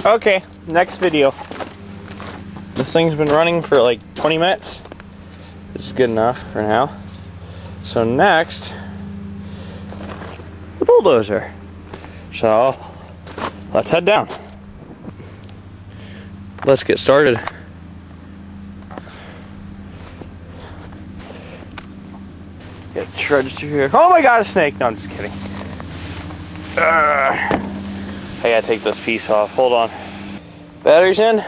Okay, next video. This thing's been running for like 20 minutes. Which is good enough for now. So next, the bulldozer. So let's head down. Let's get started. Get trudged through here. Oh my god, a snake! No, I'm just kidding. I gotta take this piece off. Hold on. Battery's in.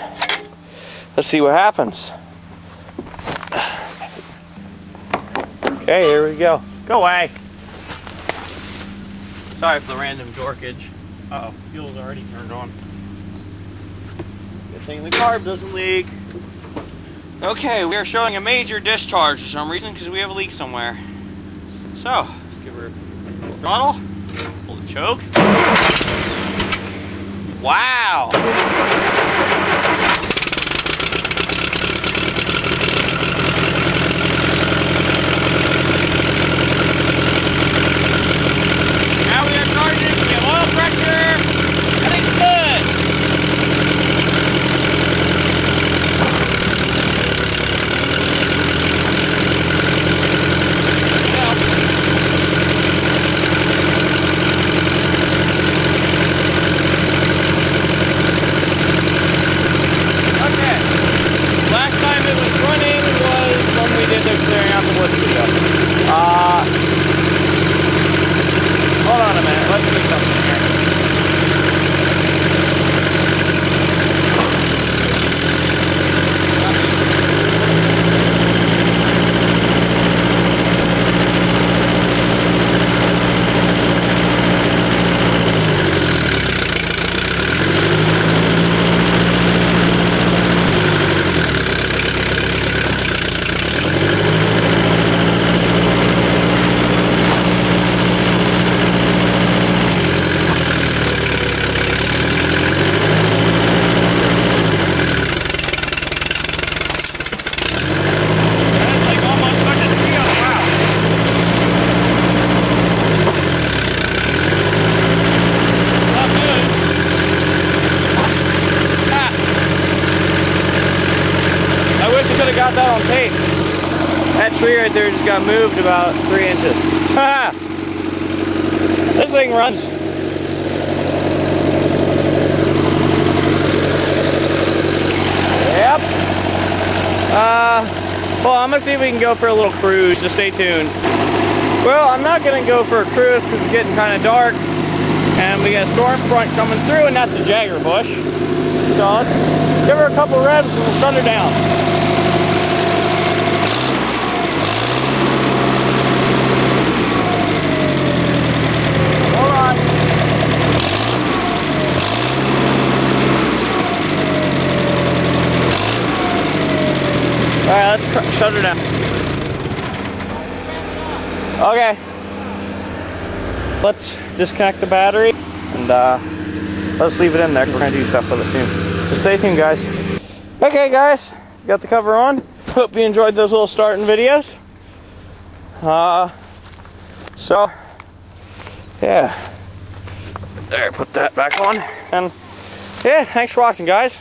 Let's see what happens. Okay, here we go. Go away. Sorry for the random dorkage. Uh-oh, fuel's already turned on. Good thing the carb doesn't leak. Okay, we are showing a major discharge for some reason because we have a leak somewhere. So, let's give her a full throttle. Pull the choke. Wow! Hold on a minute, let's do something here. Got that on tape. That tree right there just got moved about 3 inches. This thing runs. Yep. Well, I'm gonna see if we can go for a little cruise. Just stay tuned. Well, I'm not gonna go for a cruise because it's getting kind of dark, and we got a storm front coming through, and that's a Jagger bush. So let's give her a couple revs and we'll shut her down. Alright, let's shut her down. Okay. Let's disconnect the battery and let's leave it in there. We're going to do stuff with it soon. So stay tuned, guys. Okay, guys. Got the cover on. Hope you enjoyed those little starting videos. So, yeah. There, put that back on. And yeah, thanks for watching, guys.